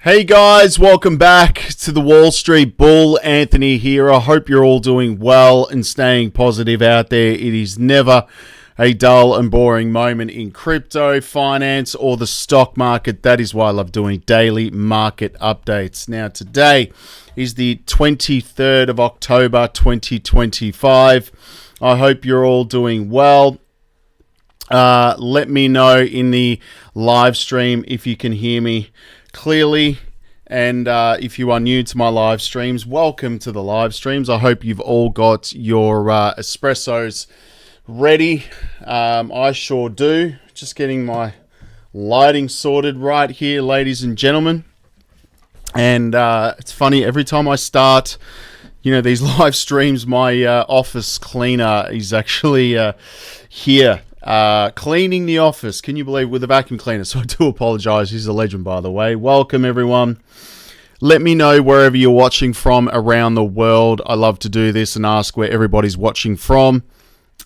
Hey guys, welcome back to the Wall Street Bull. Anthony here. I hope you're all doing well and staying positive out there. It is never a dull and boring moment in crypto, finance, or the stock market. That is why I love doing daily market updates. Now, today is the 23rd of October, 2025. I hope you're all doing well. Let me know in the live stream if you can hear me clearly, and if you are new to my live streams, welcome to the live streams. I hope you've all got your espressos ready. I sure do. Just getting my lighting sorted right here, ladies and gentlemen. And it's funny, every time I start these live streams, my office cleaner is actually here cleaning the office. Can you believe, with a vacuum cleaner? So I do apologize. He's a legend, by the way. Welcome, everyone. Let me know wherever you're watching from around the world. I love to do this and ask where everybody's watching from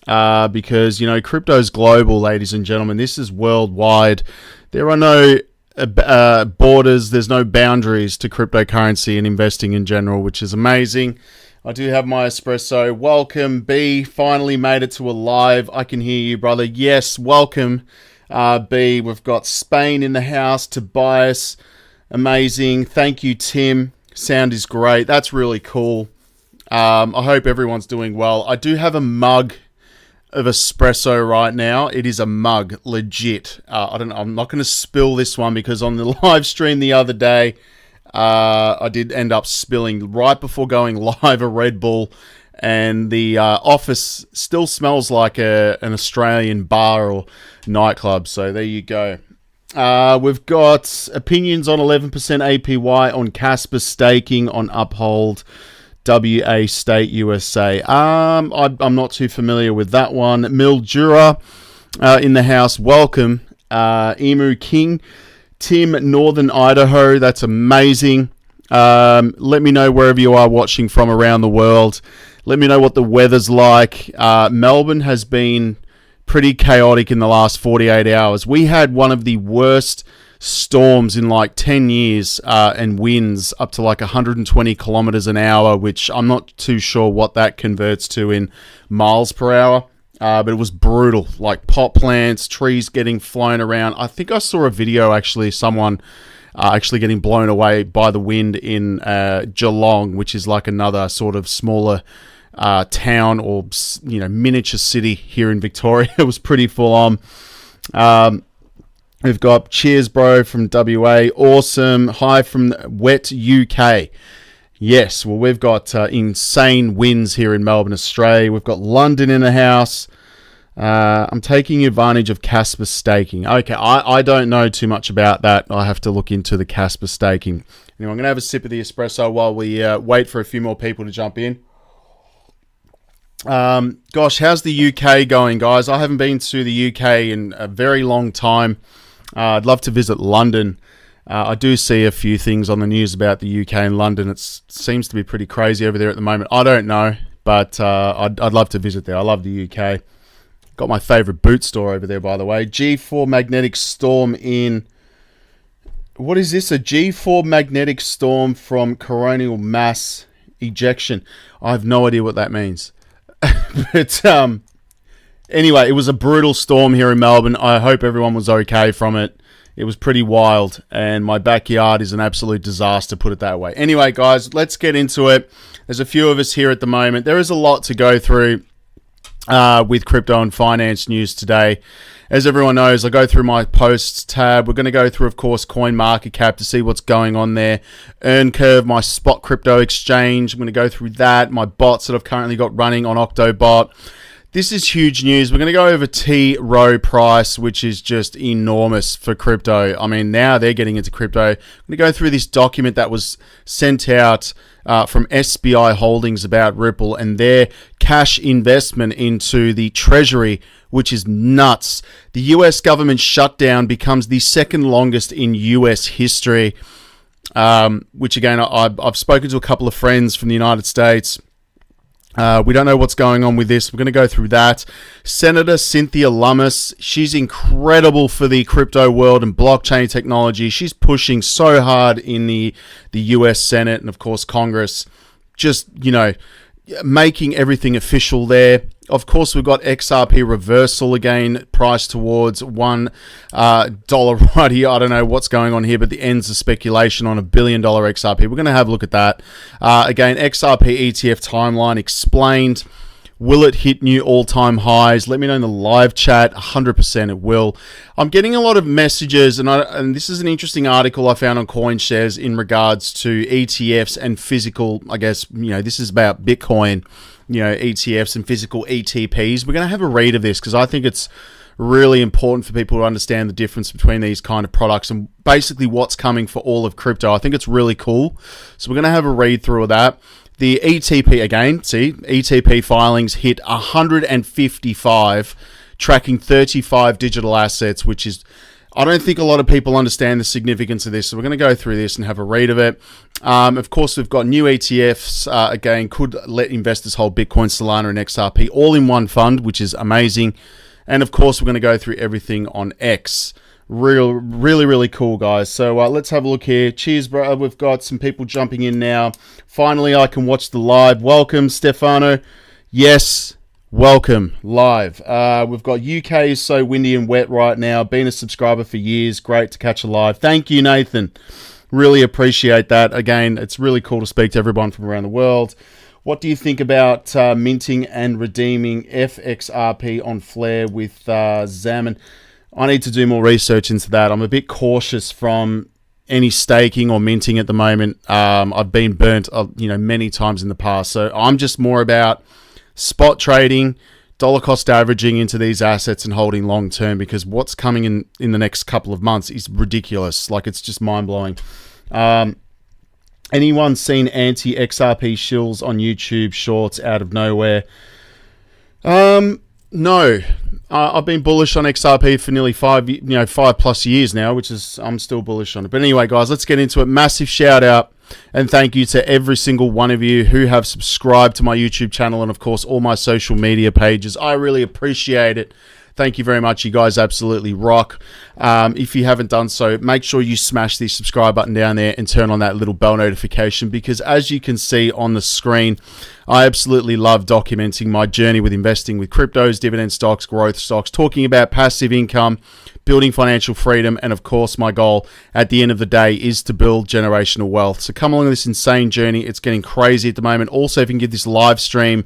because, crypto's global, ladies and gentlemen. This is worldwide. There are no borders. There's no boundaries to cryptocurrency and investing in general, which is amazing. I do have my espresso. Welcome, B. Finally made it to a live. I can hear you, brother. Yes, welcome, B. We've got Spain in the house. Tobias, amazing. Thank you, Tim. Sound is great. That's really cool. I hope everyone's doing well. I do have a mug of espresso right now. It is a mug, legit. I'm not going to spill this one because on the live stream the other day, I did end up spilling right before going live a Red Bull, and the office still smells like an Australian bar or nightclub. So there you go. We've got opinions on 11% APY on Casper staking on Uphold WA State USA. I'm not too familiar with that one. Mildura in the house. Welcome. Emu King. Tim, Northern Idaho, that's amazing. Let me know wherever you are watching from around the world. Let me know what the weather's like. Melbourne has been pretty chaotic in the last 48 hours. We had one of the worst storms in like 10 years and winds up to like 120 kilometers an hour, which I'm not too sure what that converts to in miles per hour. But it was brutal, like pot plants, trees getting flown around. I think I saw a video, actually, someone actually getting blown away by the wind in Geelong, which is like another sort of smaller town or, miniature city here in Victoria. It was pretty full on. We've got Cheers, bro, from WA. Awesome. Hi from Wet UK. Yes, well, we've got insane winds here in Melbourne, Australia. We've got London in the house. I'm taking advantage of Casper staking. Okay, I don't know too much about that. I have to look into the Casper staking. Anyway, I'm going to have a sip of the espresso while we wait for a few more people to jump in. Gosh, how's the UK going, guys? I haven't been to the UK in a very long time. I'd love to visit London. I do see a few things on the news about the UK and London. It seems to be pretty crazy over there at the moment. I don't know, but I'd love to visit there. I love the UK. Got my favorite boot store over there, by the way. G4 magnetic storm in... What is this? A G4 magnetic storm from coronal mass ejection. I have no idea what that means. But anyway, it was a brutal storm here in Melbourne. I hope everyone was okay from it. It was pretty wild, and my backyard is an absolute disaster, put it that way. Anyway, guys, let's get into it. There's a few of us here at the moment. There is a lot to go through with crypto and finance news today. As everyone knows, I go through my posts tab. We're going to go through, of course, CoinMarketCap to see what's going on there. EarnCurve, my spot crypto exchange. I'm going to go through that. My bots that I've currently got running on Octobot. This is huge news. We're going to go over Rowe Price, which is just enormous for crypto. I mean, now they're getting into crypto. I'm going to go through this document that was sent out from SBI Holdings about Ripple and their cash investment into the Treasury, which is nuts. The US government shutdown becomes the second longest in US history, which again, I've spoken to a couple of friends from the United States We don't know what's going on with this. We're going to go through that. Senator Cynthia Lummis, she's incredible for the crypto world and blockchain technology. She's pushing so hard in the US Senate and, of course, Congress, just, making everything official there. Of course, we've got XRP reversal again, priced towards $1 right here. I don't know what's going on here, but the ends of speculation on $1 billion XRP. We're going to have a look at that. Again, XRP ETF timeline explained. Will it hit new all-time highs? Let me know in the live chat. 100% it will. I'm getting a lot of messages, and this is an interesting article I found on CoinShares in regards to ETFs and physical, I guess, this is about Bitcoin, ETFs and physical ETPs. We're going to have a read of this because I think it's really important for people to understand the difference between these kind of products and basically what's coming for all of crypto. I think it's really cool. So we're going to have a read through of that. The ETP, again, ETP filings hit 155, tracking 35 digital assets, which is, I don't think a lot of people understand the significance of this. So we're going to go through this and have a read of it. Of course, we've got new ETFs, again, could let investors hold Bitcoin, Solana, and XRP all in one fund, which is amazing. And of course, we're going to go through everything on X. Really cool, guys. So let's have a look here. Cheers, bro. We've got some people jumping in now. Finally, I can watch the live. Welcome, Stefano. Yes, welcome live. We've got UK is so windy and wet right now. Been a subscriber for years. Great to catch a live. Thank you, Nathan. Really appreciate that. Again, it's really cool to speak to everyone from around the world. What do you think about minting and redeeming FXRP on Flare with Zaman? I need to do more research into that. I'm a bit cautious from any staking or minting at the moment. I've been burnt, many times in the past. So I'm just more about spot trading, dollar cost averaging into these assets and holding long term, because what's coming in the next couple of months is ridiculous. Like, it's just mind blowing. Anyone seen anti-XRP shills on YouTube shorts out of nowhere? No. I've been bullish on XRP for nearly 5+ years now, which is, I'm still bullish on it. But anyway, guys, let's get into it. Massive shout out and thank you to every single one of you who have subscribed to my YouTube channel and, of course, all my social media pages. I really appreciate it. Thank you very much. You guys absolutely rock. If you haven't done so, make sure you smash the subscribe button down there and turn on that little bell notification, because as you can see on the screen, I absolutely love documenting my journey with investing with cryptos, dividend stocks, growth stocks, talking about passive income, building financial freedom, and of course my goal at the end of the day is to build generational wealth. So come along this insane journey. It's getting crazy at the moment. Also, if you can give this live stream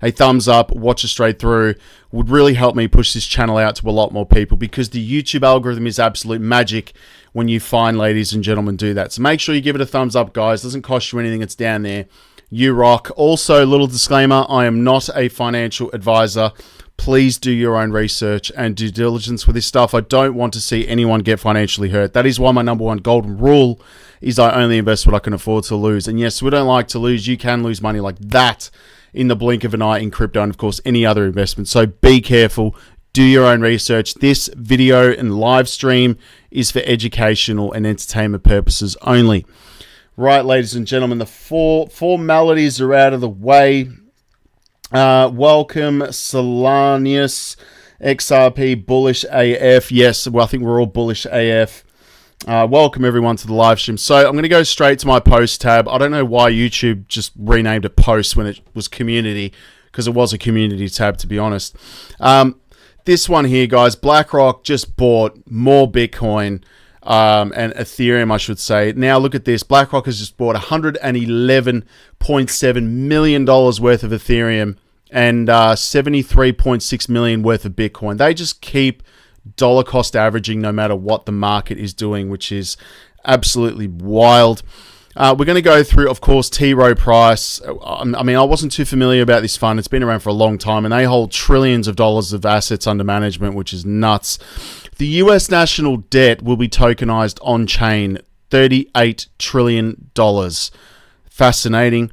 a thumbs up, watch it straight through, would really help me push this channel out to a lot more people, because the YouTube algorithm is absolute magic when you find, ladies and gentlemen, do that. So make sure you give it a thumbs up, guys. It doesn't cost you anything. It's down there. You rock. Also, little disclaimer, I am not a financial advisor. Please do your own research and due diligence with this stuff. I don't want to see anyone get financially hurt. That is why my number one golden rule is I only invest what I can afford to lose. And yes, we don't like to lose. You can lose money like that in the blink of an eye in crypto and, of course, any other investment. So be careful. Do your own research. This video and live stream is for educational and entertainment purposes only. Right, ladies and gentlemen, the formalities are out of the way. Welcome, Solanius, XRP, bullish AF. Yes, well, I think we're all bullish AF. Welcome, everyone, to the live stream. So I'm going to go straight to my post tab. I don't know why YouTube just renamed it post when it was community, because it was a community tab, to be honest. This one here, guys, BlackRock just bought more Bitcoin and Ethereum, I should say. Now look at this. BlackRock has just bought $111.7 million worth of Ethereum and $73.6 million worth of Bitcoin. They just keep dollar cost averaging no matter what the market is doing, which is absolutely wild. We're going to go through, of course, Rowe Price. I mean, I wasn't too familiar about this fund. It's been around for a long time, and they hold trillions of dollars of assets under management, which is nuts. The US national debt will be tokenized on-chain, $38 trillion. Fascinating.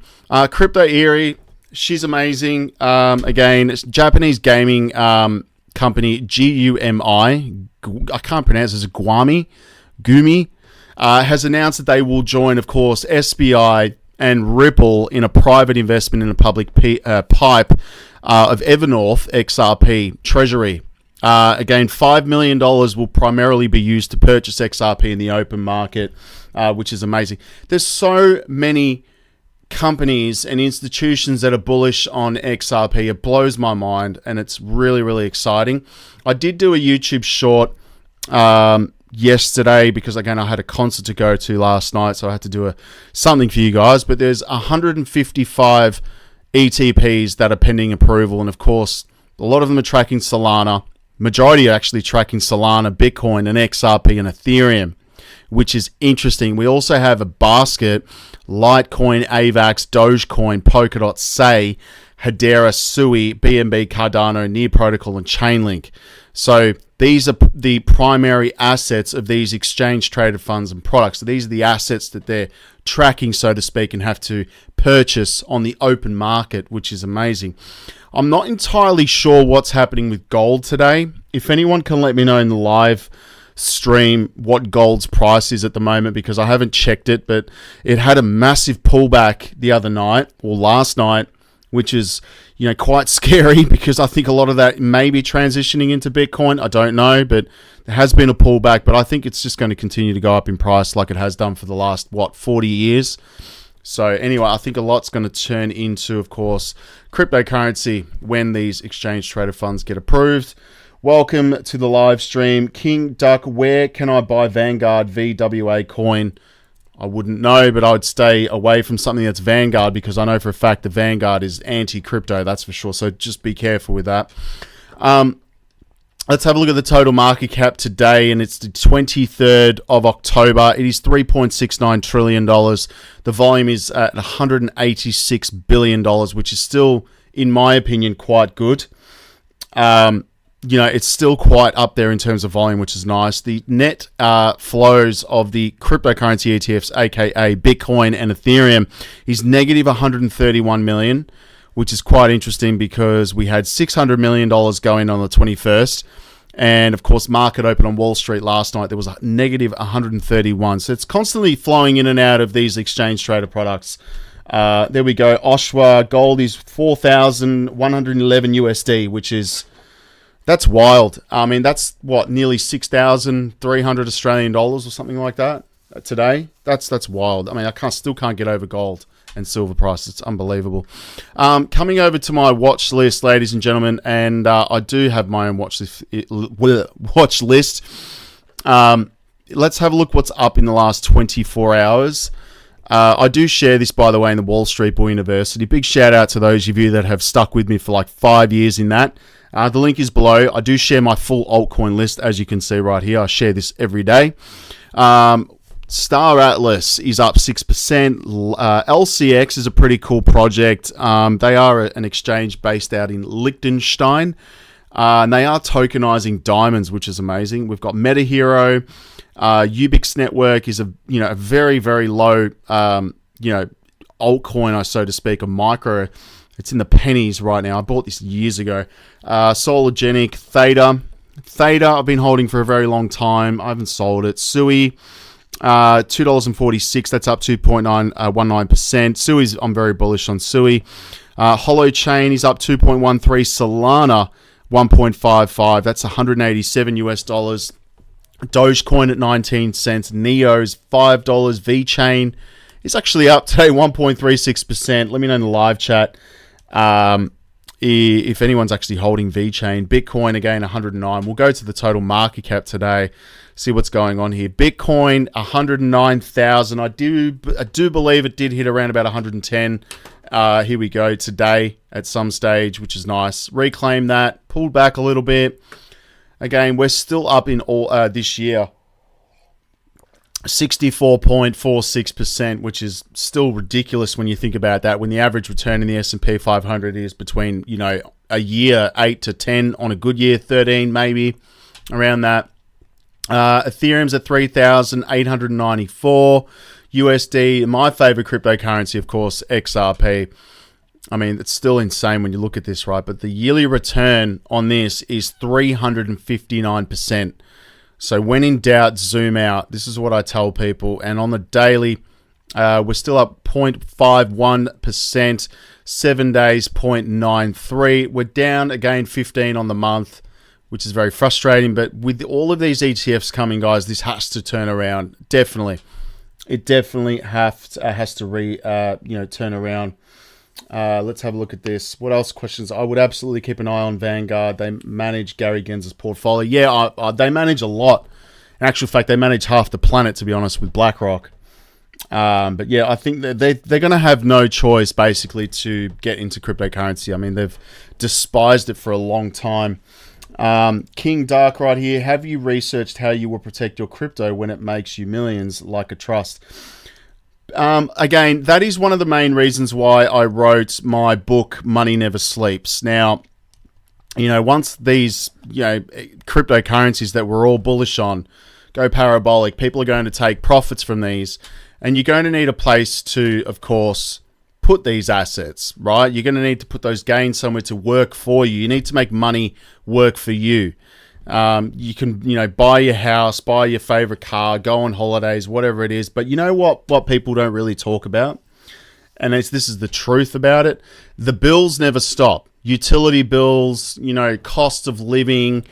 Crypto Eerie, she's amazing. Again, it's Japanese gaming company GUMI. I can't pronounce it. Gumi has announced that they will join, of course, SBI and Ripple in a private investment in a public pipe of Evernorth XRP Treasury. Again, $5 million will primarily be used to purchase XRP in the open market, which is amazing. There's so many companies and institutions that are bullish on XRP. It blows my mind, and it's really, really exciting. I did do a YouTube short yesterday because, again, I had a concert to go to last night, so I had to do something for you guys. But there's 155 ETPs that are pending approval, and of course, a lot of them are tracking Solana. Majority are actually tracking Solana, Bitcoin, and XRP and Ethereum, which is interesting. We also have a basket: Litecoin, AVAX, Dogecoin, Polkadot, Say, Hedera, Sui, BNB, Cardano, Near Protocol, and Chainlink. So these are the primary assets of these exchange-traded funds and products. So these are the assets that they're tracking, so to speak, and have to purchase on the open market, which is amazing. I'm not entirely sure what's happening with gold today. If anyone can let me know in the live stream what gold's price is at the moment, because I haven't checked it, but it had a massive pullback the other night or last night, which is, quite scary because I think a lot of that may be transitioning into Bitcoin. I don't know, but there has been a pullback, but I think it's just going to continue to go up in price like it has done for the last 40 years. So anyway, I think a lot's going to turn into, of course, cryptocurrency when these exchange traded funds get approved. Welcome to the live stream. King Duck, where can I buy Vanguard VWA coin? I wouldn't know, but I would stay away from something that's Vanguard because I know for a fact the Vanguard is anti-crypto, that's for sure. So just be careful with that. Let's have a look at the total market cap today, and it's the 23rd of October. It is $3.69 trillion. The volume is at $186 billion, which is still, in my opinion, quite good. It's still quite up there in terms of volume, which is nice. The net flows of the cryptocurrency ETFs, aka Bitcoin and Ethereum, is negative 131 million, which is quite interesting because we had $600 million going on the 21st. And of course, market open on Wall Street last night, there was a negative 131. So it's constantly flowing in and out of these exchange traded products. There we go. Oshwa gold is 4,111 USD, which is, that's wild. I mean, that's nearly 6,300 Australian dollars or something like that today. That's wild. I mean, I still can't get over gold and silver price. It's unbelievable. Coming over to my watch list, ladies and gentlemen, and I do have my own watch list. Let's have a look what's up in the last 24 hours. I do share this, by the way, in the Wall Street Bull University. Big shout out to those of you that have stuck with me for like 5 years in that. The link is below. I do share my full altcoin list, as you can see right here. I share this every day. Star Atlas is up 6%. LCX is a pretty cool project. They are an exchange based out in Liechtenstein. And they are tokenizing diamonds, which is amazing. We've got MetaHero. Ubix Network is a very, very low altcoin, so to speak, a micro. It's in the pennies right now. I bought this years ago. Solargenic, Theta, I've been holding for a very long time. I haven't sold it. Sui, $2.46. That's up 2.19%. Sui's, I'm very bullish on Sui. Holochain is up 2.13. Solana, 1.55. That's 187 US dollars. Dogecoin at 19 cents. Neo's $5. VeChain is actually up today, 1.36%. Let me know in the live chat if anyone's actually holding VeChain. Bitcoin, again, 109. We'll go to the total market cap today, see what's going on here. Bitcoin, 109,000. I do believe it did hit around about 110. Here we go today at some stage, which is nice. Reclaim that, pulled back a little bit. Again, we're still up in all this year. 64.46%, which is still ridiculous when you think about that. When the average return in the S&P 500 is between, a year 8 to 10, on a good year 13 maybe, around that. Ethereum's at 3,894 USD. My favorite cryptocurrency, of course, XRP. I mean, it's still insane when you look at this, right? But the yearly return on this is 359%. So when in doubt, zoom out. This is what I tell people. And on the daily, We're still up 0.51%, 7 days 0.93. We're down again 15 on the month, which is very frustrating. But with all of these ETFs coming, guys, this has to turn around. Definitely, it definitely has to turn around. Let's have a look at this. What else questions? I would absolutely keep an eye on Vanguard. They manage Gary Gensler's portfolio. Yeah, they manage a lot. In actual fact, they manage half the planet, to be honest, with BlackRock. But yeah, I think that they're going to have no choice, basically, to get into cryptocurrency. I mean, they've despised it for a long time. King Dark right here. Have you researched how you will protect your crypto when it makes you millions, like a trust? Again, that is one of the main reasons why I wrote my book, Money Never Sleeps. Now, once these, cryptocurrencies that we're all bullish on go parabolic, people are going to take profits from these, and you're going to need a place to, of course, put these assets, right? You're going to need to put those gains somewhere to work for you. You need to make money work for you. You can, buy your house, buy your favorite car, go on holidays, whatever it is. But you know what people don't really talk about? And this is the truth about it. The bills never stop. Utility bills, cost of living.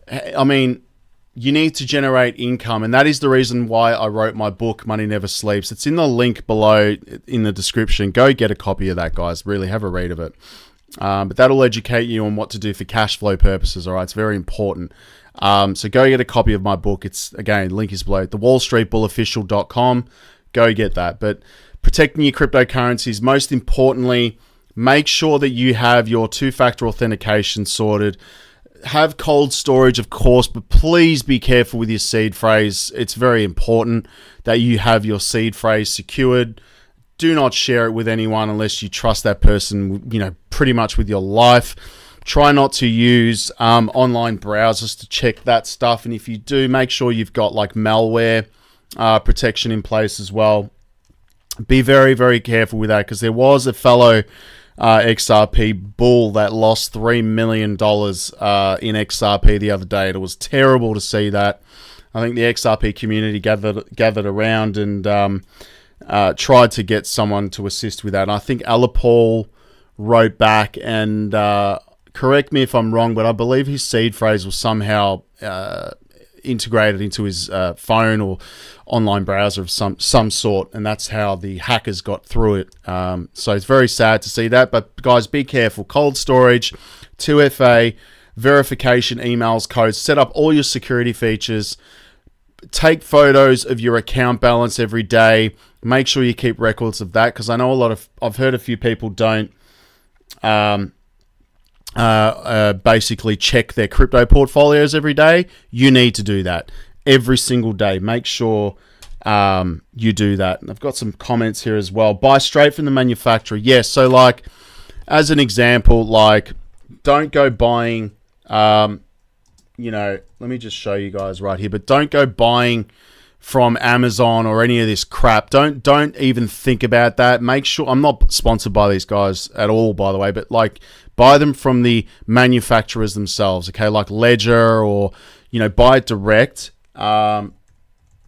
I mean, you need to generate income. And that is the reason why I wrote my book, Money Never Sleeps. It's in the link below in the description. Go get a copy of that, guys. Really have a read of it. But that'll educate you on what to do for cash flow purposes. All right, it's very important. So go get a copy of my book. It's, again, link is below. thewallstreetbullofficial.com. Go get that. But protecting your cryptocurrencies, most importantly, make sure that you have your two-factor authentication sorted. Have cold storage, of course, but please be careful with your seed phrase. It's very important that you have your seed phrase secured. Do not share it with anyone unless you trust that person, pretty much with your life. Try not to use online browsers to check that stuff. And if you do, make sure you've got like malware protection in place as well. Be very, very careful with that, because there was a fellow XRP bull that lost $3 million in XRP the other day. It was terrible to see that. I think the XRP community gathered around and tried to get someone to assist with that. And I think Alapol wrote back and correct me if I'm wrong, but I believe his seed phrase was somehow integrated into his phone or online browser of some sort, and that's how the hackers got through it. So it's very sad to see that, but guys, be careful. Cold storage, 2FA, verification, emails, codes, set up all your security features, take photos of your account balance every day. Make sure you keep records of that, because I know I've heard a few people don't basically check their crypto portfolios every day. You need to do that every single day. Make sure you do that. And I've got some comments here as well. Buy straight from the manufacturer. Yes. So like, as an example, like, don't go buying, let me just show you guys right here, but don't go buying from Amazon or any of this crap. Don't even think about that. Make sure, I'm not sponsored by these guys at all, by the way, but like, buy them from the manufacturers themselves, okay? Like Ledger, or, buy it direct.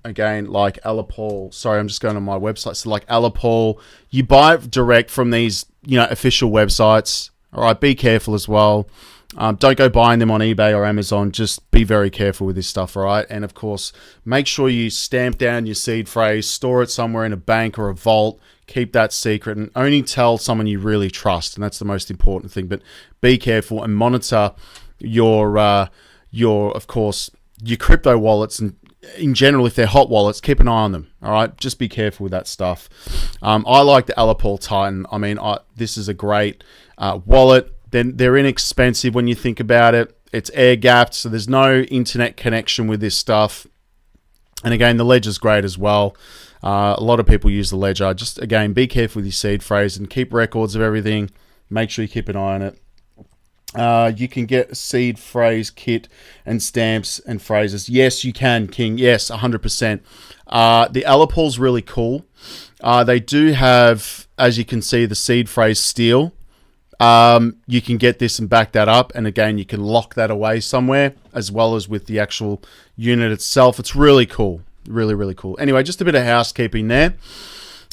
Again, like Alapol. Sorry, I'm just going on my website. So like Alapol, you buy it direct from these, official websites. All right, be careful as well. Don't go buying them on eBay or Amazon. Just be very careful with this stuff, all right? And of course, make sure you stamp down your seed phrase, store it somewhere in a bank or a vault, keep that secret, and only tell someone you really trust. And that's the most important thing. But be careful and monitor your of course, your crypto wallets, and in general, if they're hot wallets, keep an eye on them, all right? Just be careful with that stuff. I like the Alapol Titan. I mean, this is a great wallet. Then they're inexpensive when you think about it. It's air gapped, so there's no internet connection with this stuff. And again, the Ledger's great as well. A lot of people use the Ledger. Just, again, be careful with your seed phrase and keep records of everything. Make sure you keep an eye on it. You can get a seed phrase kit and stamps and phrases. Yes, you can, King. Yes, 100%. The Alapol's really cool. They do have, as you can see, the seed phrase steel. You can get this and back that up, and again, you can lock that away somewhere, as well as with the actual unit itself. It's really cool. Really, really cool. Anyway, just a bit of housekeeping there.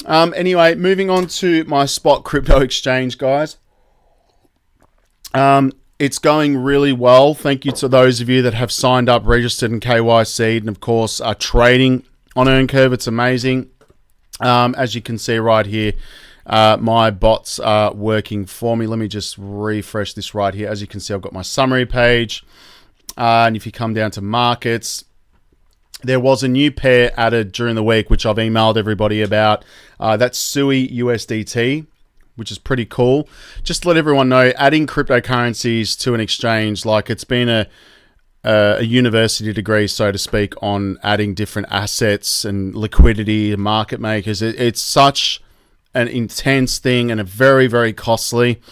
Anyway, moving on to my spot crypto exchange, guys. It's going really well. Thank you to those of you that have signed up, registered, and KYC'd, and of course are trading on EarnCurve. It's amazing. As you can see right here, my bots are working for me. Let me just refresh this right here. As you can see, I've got my summary page. And if you come down to markets, there was a new pair added during the week, which I've emailed everybody about. That's SUI USDT, which is pretty cool. Just to let everyone know, adding cryptocurrencies to an exchange, like it's been a university degree, so to speak, on adding different assets and liquidity and market makers. It's such an intense thing and a very, very costly,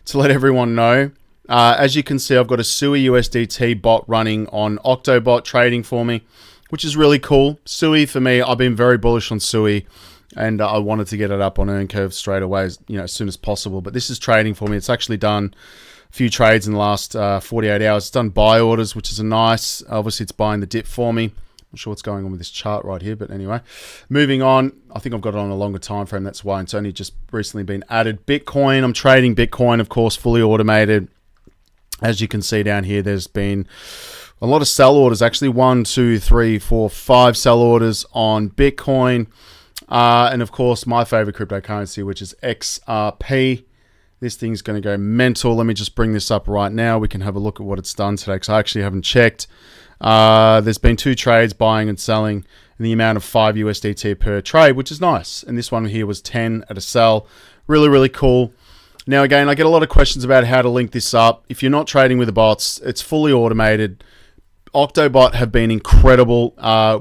to let everyone know. As you can see, I've got a SUI USDT bot running on Octobot trading for me, which is really cool. SUI, for me, I've been very bullish on SUI, and I wanted to get it up on EarnCurve straight away, as soon as possible. But this is trading for me. It's actually done a few trades in the last 48 hours. It's done buy orders, which is a nice. Obviously, it's buying the dip for me. I'm not sure what's going on with this chart right here, but anyway, moving on. I think I've got it on a longer time frame. That's why it's only just recently been added. Bitcoin. I'm trading Bitcoin, of course, fully automated. As you can see down here, there's been a lot of sell orders. Actually, 1, 2, 3, 4, 5 sell orders on Bitcoin. And of course, my favorite cryptocurrency, which is XRP. This thing's going to go mental. Let me just bring this up right now. We can have a look at what it's done today, because I actually haven't checked. There's been 2 trades, buying and selling, in the amount of 5 USDT per trade, which is nice. And this one here was 10 at a sell. Really, really cool. Now, again, I get a lot of questions about how to link this up. If you're not trading with the bots, it's fully automated. Octobot have been incredible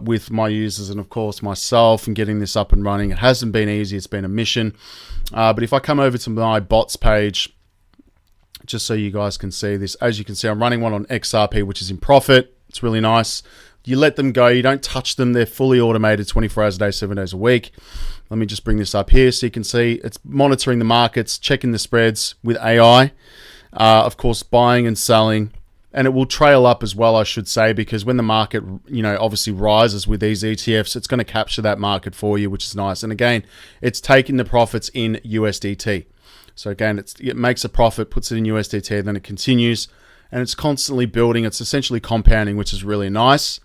with my users and, of course, myself and getting this up and running. It hasn't been easy. It's been a mission. But if I come over to my bots page, just so you guys can see this, as you can see, I'm running one on XRP, which is in profit. It's really nice. You let them go. You don't touch them. They're fully automated 24 hours a day, 7 days a week. Let me just bring this up here so you can see it's monitoring the markets, checking the spreads with AI, of course, buying and selling. And it will trail up as well, I should say, because when the market, obviously rises with these ETFs, it's going to capture that market for you, which is nice. And again, it's taking the profits in USDT. So again, it makes a profit, puts it in USDT, then it continues, and it's constantly building. It's essentially compounding, which is really nice.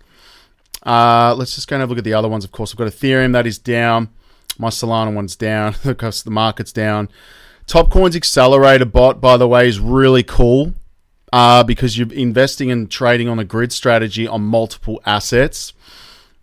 Let's just go and have a look at the other ones. Of course, I've got Ethereum, that is down. My Solana one's down. Of course, the market's down. Topcoin's Accelerator bot, by the way, is really cool because you're investing and trading on a grid strategy on multiple assets.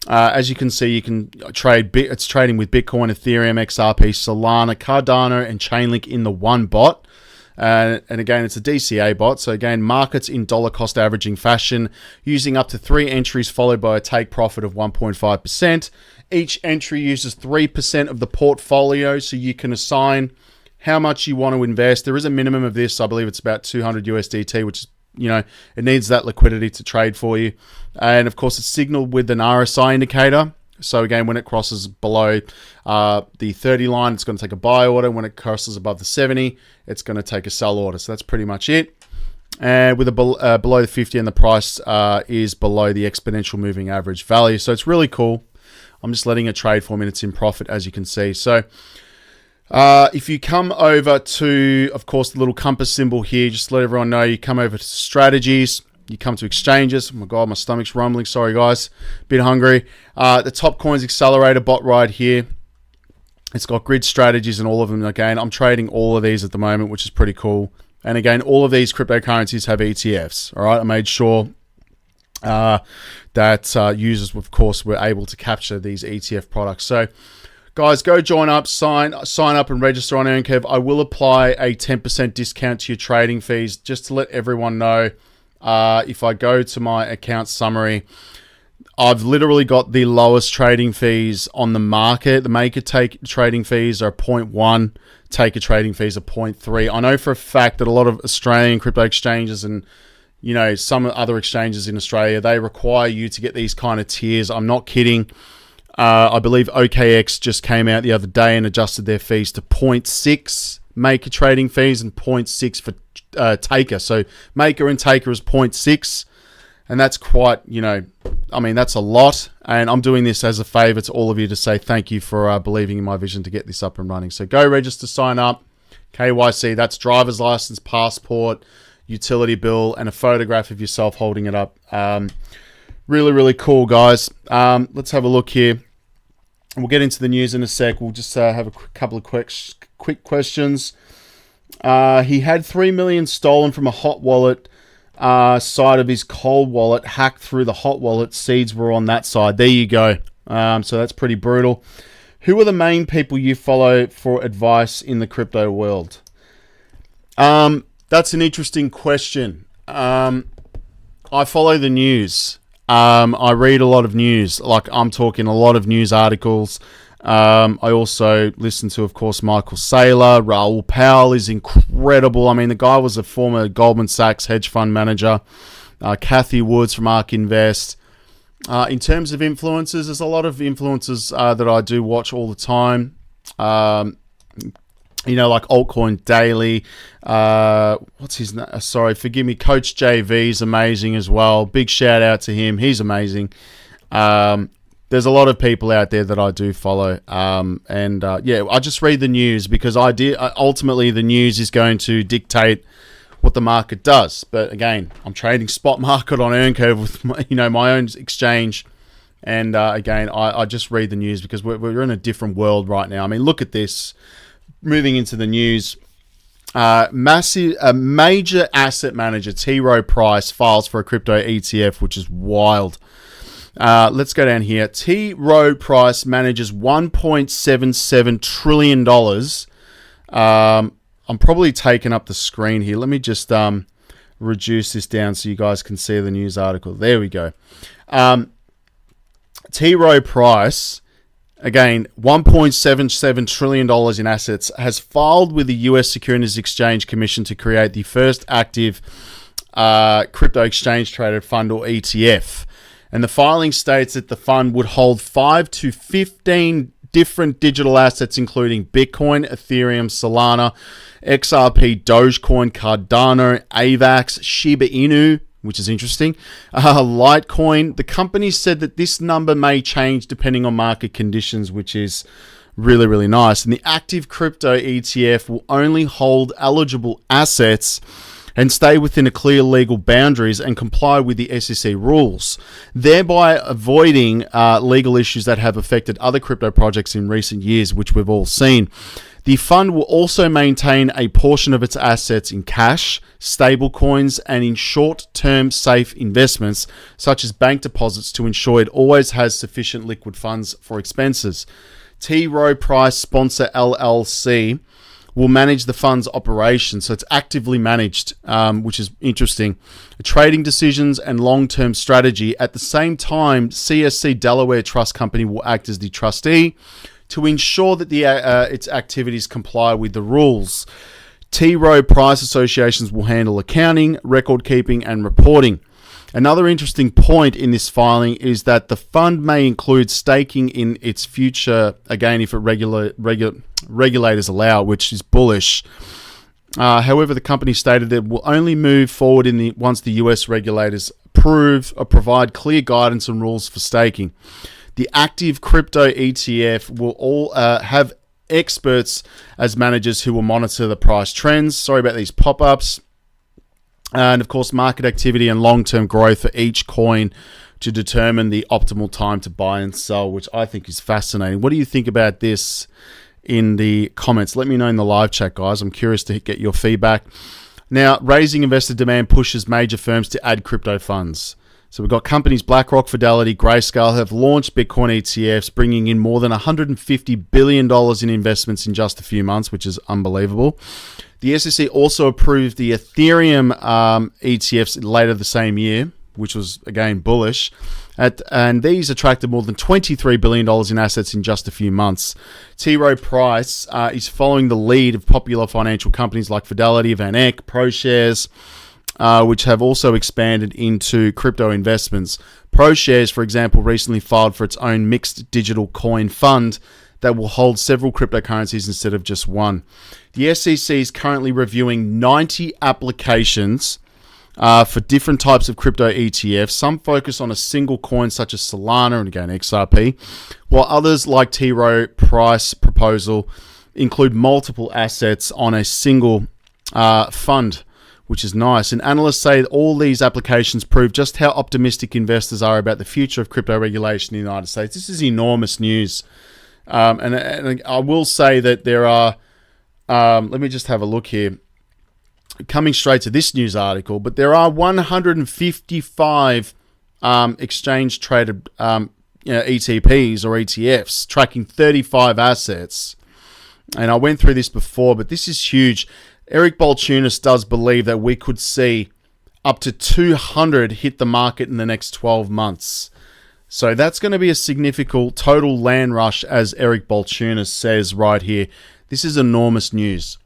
As you can see, you can trade. It's trading with Bitcoin, Ethereum, XRP, Solana, Cardano, and Chainlink in the one bot. And again, it's a DCA bot. So again, markets in dollar cost averaging fashion, using up to 3 entries followed by a take profit of 1.5%. Each entry uses 3% of the portfolio, so you can assign how much you want to invest. There is a minimum of this. I believe it's about 200 USDT, which is, it needs that liquidity to trade for you. And of course, it's signaled with an RSI indicator. So again, when it crosses below the 30 line, it's going to take a buy order. When it crosses above the 70, it's going to take a sell order. So that's pretty much it. And with below the 50, and the price is below the exponential moving average value. So it's really cool. I'm just letting it trade for me, and it's in profit, as you can see. So if you come over to, of course, the little compass symbol here, just to let everyone know, you come over to strategies. You come to exchanges. Oh my God, my stomach's rumbling. Sorry, guys. Bit hungry. The Topcoins Accelerator bot right here. It's got grid strategies and all of them. Again, I'm trading all of these at the moment, which is pretty cool. And again, all of these cryptocurrencies have ETFs. All right, I made sure that users, of course, were able to capture these ETF products. So, guys, go join up, sign up and register on EarnCurve. I will apply a 10% discount to your trading fees, just to let everyone know. If I go to my account summary, I've literally got the lowest trading fees on the market. The maker take trading fees are 0.1, taker trading fees are 0.3. I know for a fact that a lot of Australian crypto exchanges and some other exchanges in Australia, they require you to get these kind of tiers. I'm not kidding. I believe OKX just came out the other day and adjusted their fees to 0.6 maker trading fees and 0.6 for taker. So maker and taker is 0.6. And that's quite, that's a lot. And I'm doing this as a favor to all of you to say thank you for believing in my vision to get this up and running. So go register, sign up. KYC, that's driver's license, passport, utility bill, and a photograph of yourself holding it up. Really, really cool, guys. Let's have a look here. We'll get into the news in a sec. We'll just have a couple of quick questions. He had $3 million stolen from a hot wallet side of his cold wallet, hacked through the hot wallet. Seeds were on that side. There you go. So that's pretty brutal. Who are the main people you follow for advice in the crypto world? That's an interesting question. I follow the news. I read a lot of news. Like, I'm talking a lot of news articles. I also listen to, of course, Michael Saylor. Raoul Pal is incredible. I mean, the guy was a former Goldman Sachs hedge fund manager. Kathy Woods from ARK Invest. In terms of influencers, there's a lot of influencers that I do watch all the time. Like Altcoin Daily. What's his name? Sorry, forgive me. Coach JV is amazing as well. Big shout out to him. He's amazing. There's a lot of people out there that I do follow. I just read the news because ultimately the news is going to dictate what the market does. But again, I'm trading spot market on EarnCurve with my own exchange. And I just read the news because we're in a different world right now. I mean, look at this. Moving into the news, major asset manager T. Rowe Price files for a crypto ETF, which is wild. Let's go down here. T. Rowe Price manages $1.77 trillion. I'm probably taking up the screen here. Let me just reduce this down so you guys can see the news article. There we go. T. Rowe Price, again, $1.77 trillion in assets, has filed with the US Securities Exchange Commission to create the first active crypto exchange traded fund, or ETF. And the filing states that the fund would hold 5 to 15 different digital assets, including Bitcoin, Ethereum, Solana, XRP, Dogecoin, Cardano, AVAX, Shiba Inu, which is interesting, Litecoin. The company said that this number may change depending on market conditions, which is really, really nice. And the active crypto ETF will only hold eligible assets and stay within a clear legal boundaries and comply with the SEC rules, thereby avoiding legal issues that have affected other crypto projects in recent years, which we've all seen. The fund will also maintain a portion of its assets in cash, stable coins, and in short-term safe investments, such as bank deposits, to ensure it always has sufficient liquid funds for expenses. T. Rowe Price Sponsor LLC will manage the fund's operations, so it's actively managed, which is interesting. Trading decisions and long-term strategy. At the same time, CSC Delaware Trust Company will act as the trustee to ensure that its activities comply with the rules. T. Rowe Price associations will handle accounting, record keeping, and reporting. Another interesting point in this filing is that the fund may include staking in its future, again, if regulators allow, which is bullish. However, the company stated that it will only move forward once the US regulators approve or provide clear guidance and rules for staking. The active crypto ETF will all have experts as managers who will monitor the price trends. Sorry about these pop-ups. And of course, market activity and long-term growth for each coin to determine the optimal time to buy and sell, which I think is fascinating. What do you think about this in the comments? Let me know in the live chat, guys. I'm curious to get your feedback. Now, raising investor demand pushes major firms to add crypto funds. So we've got companies BlackRock, Fidelity, Grayscale have launched Bitcoin ETFs, bringing in more than $150 billion in investments in just a few months, which is unbelievable. The SEC also approved the Ethereum ETFs later the same year, which was, again, bullish. And these attracted more than $23 billion in assets in just a few months. T. Rowe Price is following the lead of popular financial companies like Fidelity, Van Eck, ProShares, which have also expanded into crypto investments. ProShares, for example, recently filed for its own mixed digital coin fund that will hold several cryptocurrencies instead of just one. The SEC is currently reviewing 90 applications for different types of crypto ETFs. Some focus on a single coin such as Solana and again XRP, while others like Rowe Price proposal include multiple assets on a single fund, which is nice. And analysts say that all these applications prove just how optimistic investors are about the future of crypto regulation in the United States. This is enormous news. And I will say that there are, let me just have a look here, coming straight to this news article, but there are 155 exchange-traded ETPs or ETFs tracking 35 assets. And I went through this before, but this is huge. Eric Balchunas does believe that we could see up to 200 hit the market in the next 12 months. So that's going to be a significant total land rush, as Eric Balchunas says right here. This is enormous news.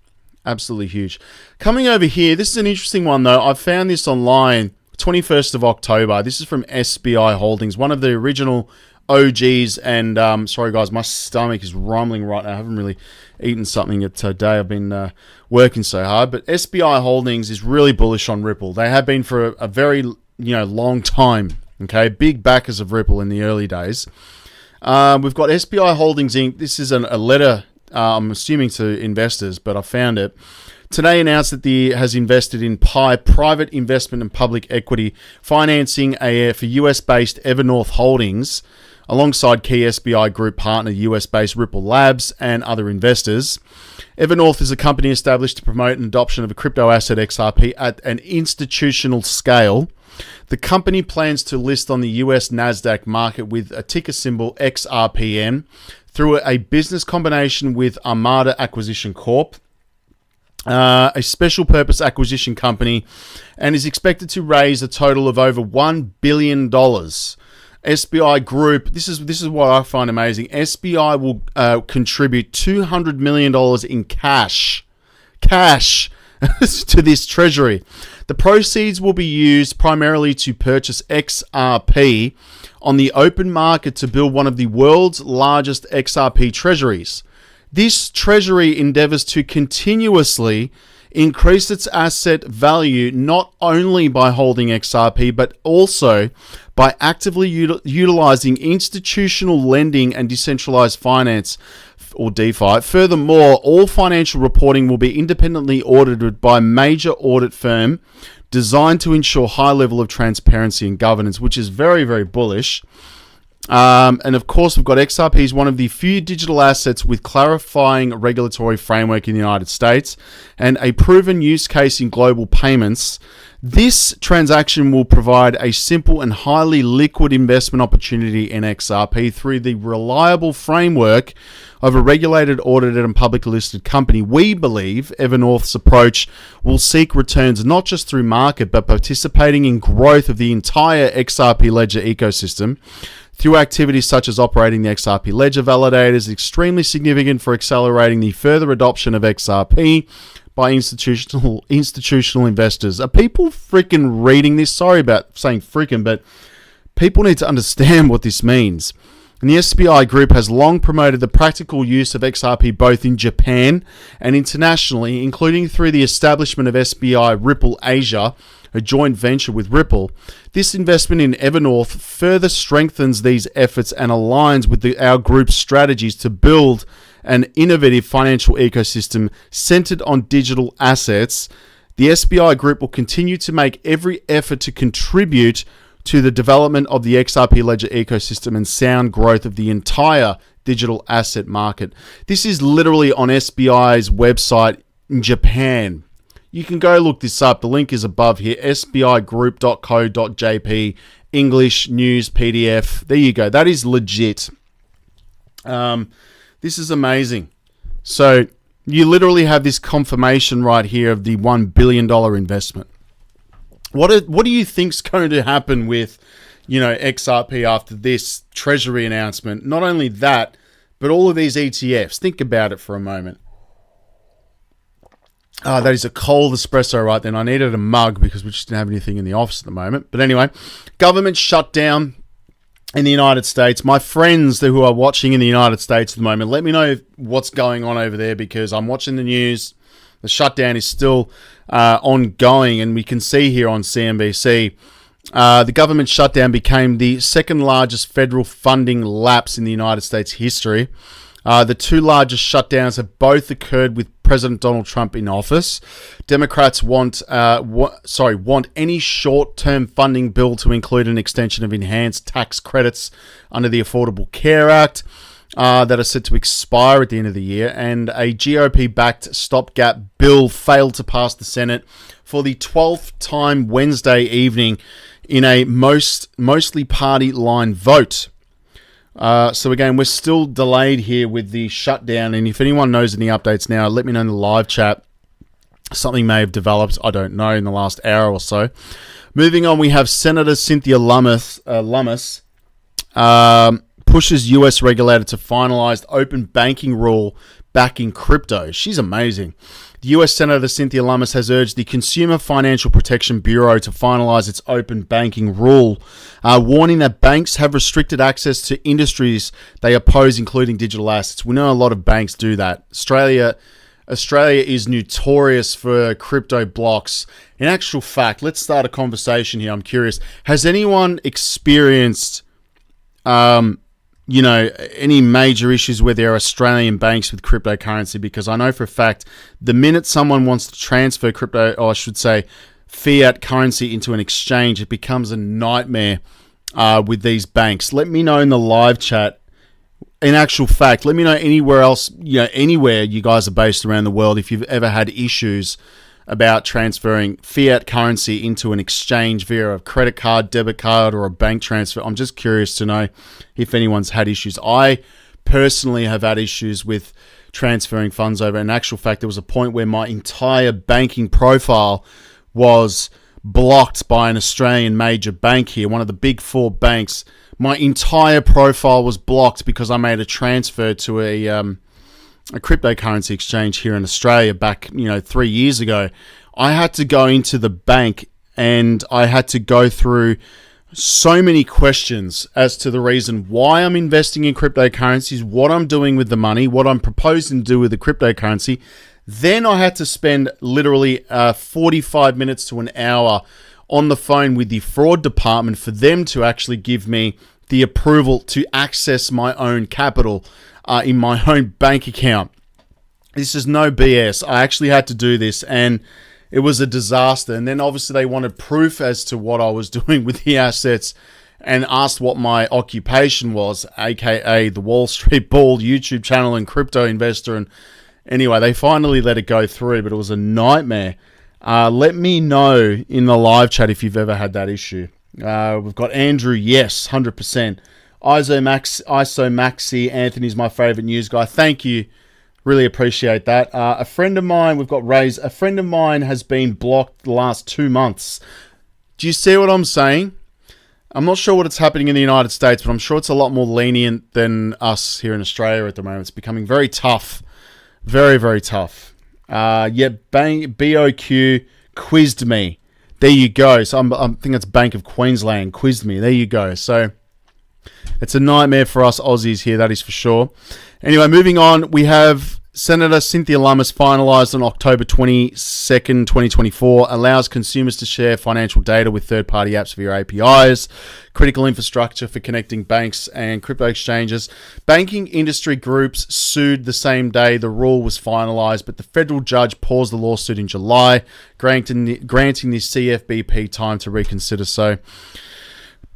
Absolutely huge. Coming over here, this is an interesting one though. I found this online, 21st of October. This is from SBI Holdings, one of the original OGs. And sorry guys, my stomach is rumbling right now. I haven't really eaten something today. I've been working so hard. But SBI Holdings is really bullish on Ripple. They have been for a very long time. Okay, big backers of Ripple in the early days. We've got SBI Holdings Inc. This is a letter, I'm assuming to investors, but I found it. Today announced that has invested in PI, private investment and public equity, financing for US-based Evernorth Holdings, alongside key SBI Group partner US-based Ripple Labs and other investors. Evernorth is a company established to promote an adoption of a crypto asset XRP at an institutional scale. The company plans to list on the US NASDAQ market with a ticker symbol XRPN through a business combination with Armada Acquisition Corp, a special purpose acquisition company, and is expected to raise a total of over $1 billion. SBI Group, this is what I find amazing. SBI will contribute $200 million in cash to this treasury. The proceeds will be used primarily to purchase XRP on the open market to build one of the world's largest XRP treasuries. This treasury endeavors to continuously increase its asset value not only by holding XRP, but also by actively utilizing institutional lending and decentralized finance, or DeFi. Furthermore, all financial reporting will be independently audited by a major audit firm designed to ensure high level of transparency and governance, which is very, very bullish. And of course, we've got XRP is one of the few digital assets with clarifying regulatory framework in the United States and a proven use case in global payments. This transaction will provide a simple and highly liquid investment opportunity in XRP through the reliable framework of a regulated, audited, and publicly listed company. We believe Evernorth's approach will seek returns not just through market, but participating in growth of the entire XRP ledger ecosystem through activities such as operating the XRP ledger validators, extremely significant for accelerating the further adoption of XRP by institutional investors. Are people freaking reading this? Sorry about saying freaking, but people need to understand what this means. And the SBI Group has long promoted the practical use of XRP both in Japan and internationally, including through the establishment of SBI Ripple Asia, a joint venture with Ripple. This investment in Evernorth further strengthens these efforts and aligns with our group's strategies to build an innovative financial ecosystem centered on digital assets. The SBI Group will continue to make every effort to contribute to the development of the XRP ledger ecosystem and sound growth of the entire digital asset market. This is literally on SBI's website in Japan. You can go look this up. The link is above here, sbigroup.co.jp, English news PDF. There you go. That is legit. This is amazing. So you literally have this confirmation right here of the $1 billion investment. What do you think's going to happen with, XRP after this treasury announcement? Not only that, but all of these ETFs. Think about it for a moment. That is a cold espresso right then. I needed a mug because we just didn't have anything in the office at the moment. But anyway, government shutdown in the United States. My friends who are watching in the United States at the moment, let me know what's going on over there because I'm watching the news. The shutdown is still ongoing, and we can see here on CNBC, the government shutdown became the second largest federal funding lapse in the United States history. The two largest shutdowns have both occurred with President Donald Trump in office. Democrats want any short-term funding bill to include an extension of enhanced tax credits under the Affordable Care Act that are set to expire at the end of the year, and a GOP-backed stopgap bill failed to pass the Senate for the 12th time Wednesday evening in a mostly party line vote. So again, we're still delayed here with the shutdown, and if anyone knows any updates now, let me know in the live chat. Something may have developed, I don't know, in the last hour or so. Moving on, we have Senator Cynthia Lummis pushes US regulator to finalize open banking rule backing crypto. She's amazing. The US Senator Cynthia Lummis has urged the Consumer Financial Protection Bureau to finalize its open banking rule, warning that banks have restricted access to industries they oppose, including digital assets. We know a lot of banks do that. Australia is notorious for crypto blocks. In actual fact, let's start a conversation here. I'm curious. Has anyone experienced any major issues with their Australian banks with cryptocurrency? Because I know for a fact, the minute someone wants to transfer crypto, or I should say fiat currency into an exchange, it becomes a nightmare with these banks. Let me know in the live chat. In actual fact, let me know anywhere else, anywhere you guys are based around the world, if you've ever had issues about transferring fiat currency into an exchange via a credit card, debit card, or a bank transfer. I'm just curious to know if anyone's had issues. I personally have had issues with transferring funds over. In actual fact, there was a point where my entire banking profile was blocked by an Australian major bank here, one of the big four banks. My entire profile was blocked because I made a transfer to a cryptocurrency exchange here in Australia back, 3 years ago. I had to go into the bank and I had to go through so many questions as to the reason why I'm investing in cryptocurrencies, what I'm doing with the money, what I'm proposing to do with the cryptocurrency. Then I had to spend literally 45 minutes to an hour on the phone with the fraud department for them to actually give me the approval to access my own capital in my own bank account. This is no BS. I actually had to do this, and it was a disaster. And then obviously they wanted proof as to what I was doing with the assets and asked what my occupation was, aka the Wall Street Bull YouTube channel and crypto investor. And anyway, they finally let it go through, but it was a nightmare. Let me know in the live chat if you've ever had that issue. We've got Andrew, yes, 100%. ISO Maxi, Anthony's my favorite news guy. Thank you. Really appreciate that. A friend of mine, we've got Ray's, a friend of mine has been blocked the last 2 months. Do you see what I'm saying? I'm not sure what's happening in the United States, but I'm sure it's a lot more lenient than us here in Australia at the moment. It's becoming very tough. Very, very tough. BOQ quizzed me. There you go. So I think it's Bank of Queensland quizzed me. There you go. So it's a nightmare for us Aussies here, that is for sure. Anyway, moving on, we have Senator Cynthia Lummis finalised on October 22nd, 2024, allows consumers to share financial data with third-party apps via APIs, critical infrastructure for connecting banks and crypto exchanges. Banking industry groups sued the same day the rule was finalised, but the federal judge paused the lawsuit in July, granting the CFPB time to reconsider. So,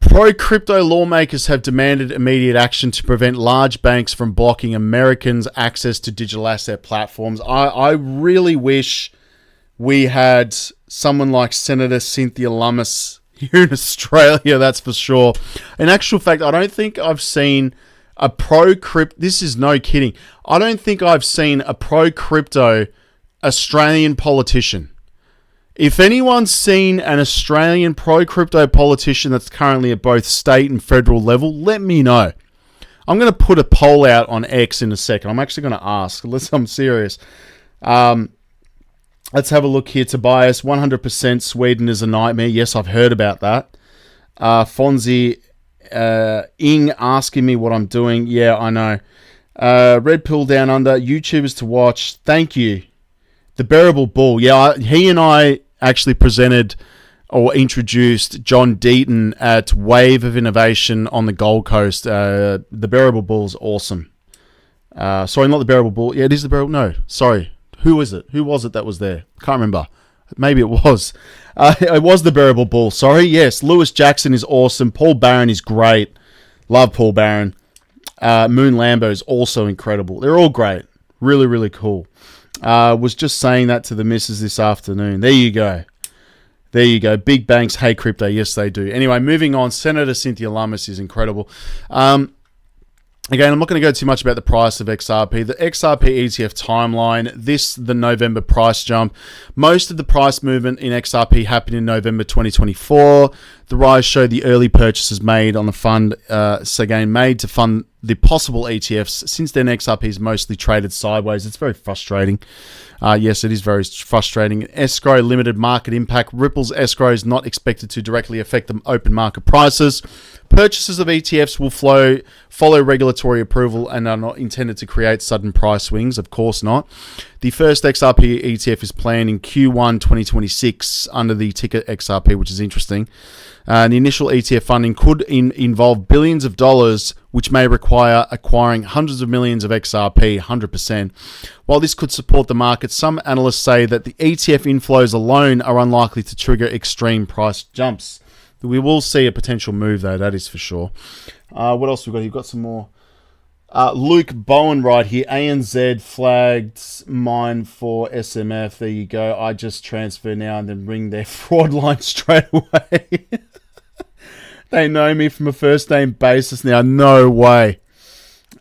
pro-crypto lawmakers have demanded immediate action to prevent large banks from blocking Americans' access to digital asset platforms. I really wish we had someone like Senator Cynthia Lummis here in Australia, that's for sure. In actual fact, I don't think I've seen a pro-crypto... This is no kidding. I don't think I've seen a pro-crypto Australian politician. If anyone's seen an Australian pro-crypto politician that's currently at both state and federal level, let me know. I'm going to put a poll out on X in a second. I'm actually going to ask. I'm serious. Let's have a look here. Tobias, 100% Sweden is a nightmare. Yes, I've heard about that. Fonzie, Ing asking me what I'm doing. Yeah, I know. Red Pill Down Under, YouTubers to watch. Thank you. The Bearable Bull. Yeah, he and I actually presented or introduced John Deaton at Wave of Innovation on the Gold Coast. The Bearable Bull is awesome. Sorry, not the Bearable Bull. Yeah, it is the Bearable. No, sorry. Who is it? Who was it that was there? Can't remember. Maybe it was. It was the Bearable Bull. Sorry. Yes, Lewis Jackson is awesome. Paul Barron is great. Love Paul Barron. Moon Lambo is also incredible. They're all great. Really, really cool. Was just saying that to the missus this afternoon. There you go. There you go. Big banks hate crypto. Yes, they do. Anyway, moving on. Senator Cynthia Lummis is incredible. Again, I'm not going to go too much about the price of XRP. The XRP ETF timeline, the November price jump. Most of the price movement in XRP happened in November 2024. The rise showed the early purchases made on the fund, made to fund the possible ETFs. Since then, XRP is mostly traded sideways. It's very frustrating. Yes, it is very frustrating. Escrow limited market impact. Ripple's escrow is not expected to directly affect the open market prices. Purchases of ETFs will follow regulatory approval and are not intended to create sudden price swings. Of course not. The first XRP ETF is planned in Q1 2026 under the ticker XRP, which is interesting. The initial ETF funding could involve billions of dollars, which may require acquiring hundreds of millions of XRP, 100%. While this could support the market, some analysts say that the ETF inflows alone are unlikely to trigger extreme price jumps. We will see a potential move, though, that is for sure. What else we got? You've got some more. Luke Bowen right here. ANZ flagged mine for SMF. There you go. I just transfer now and then ring their fraud line straight away. They know me from a first name basis now. No way.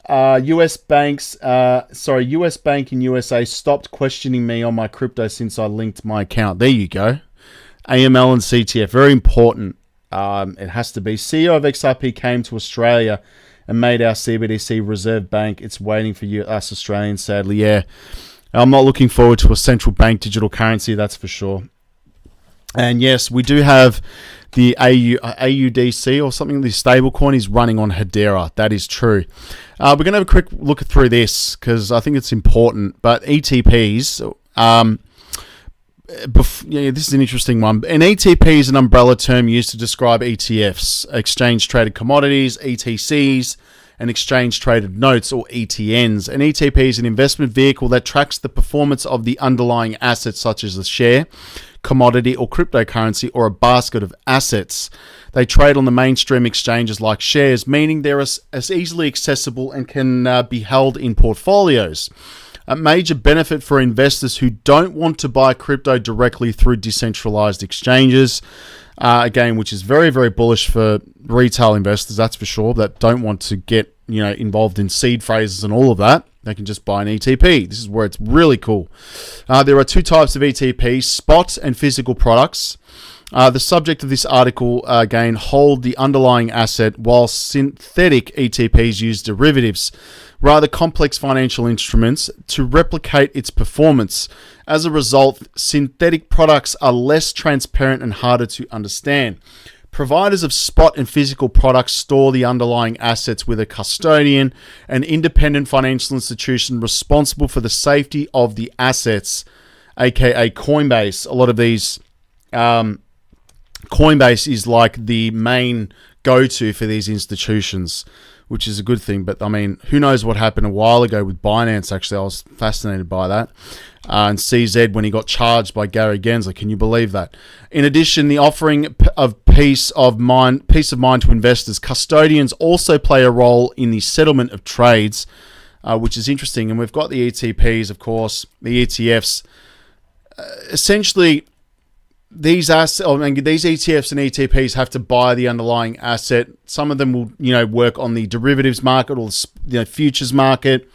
US Bank in USA stopped questioning me on my crypto since I linked my account. There you go. AML and CTF, very important. It has to be. CEO of XRP came to Australia and made our CBDC Reserve Bank. It's waiting for us Australians, sadly. Yeah, I'm not looking forward to a central bank digital currency, that's for sure. And yes, we do have the AUDC or something. The stablecoin is running on Hedera. That is true. We're going to have a quick look through this because I think it's important. But ETPs... this is an interesting one. An ETP is an umbrella term used to describe ETFs, exchange-traded commodities, ETCs, and exchange-traded notes, or ETNs. An ETP is an investment vehicle that tracks the performance of the underlying assets, such as a share, commodity, or cryptocurrency, or a basket of assets. They trade on the mainstream exchanges like shares, meaning they're as easily accessible and can be held in portfolios. A major benefit for investors who don't want to buy crypto directly through decentralized exchanges, again, which is very, very bullish for retail investors, that's for sure, that don't want to get involved in seed phrases and all of that. They can just buy an ETP. This is where it's really cool. There are two types of ETPs, spot and physical products. The subject of this article, again, hold the underlying asset, while synthetic ETPs use derivatives, rather complex financial instruments, to replicate its performance. As a result, synthetic products are less transparent and harder to understand. Providers of spot and physical products store the underlying assets with a custodian, an independent financial institution responsible for the safety of the assets, aka Coinbase. A lot of these... Coinbase is like the main go-to for these institutions, which is a good thing. But I mean, who knows what happened a while ago with Binance? Actually, I was fascinated by that. And CZ when he got charged by Gary Gensler. Can you believe that? In addition, the offering of peace of mind to investors. Custodians also play a role in the settlement of trades, which is interesting. And we've got the ETPs, of course, the ETFs. Essentially, these ETFs and ETPs have to buy the underlying asset. Some of them will, work on the derivatives market or the futures market.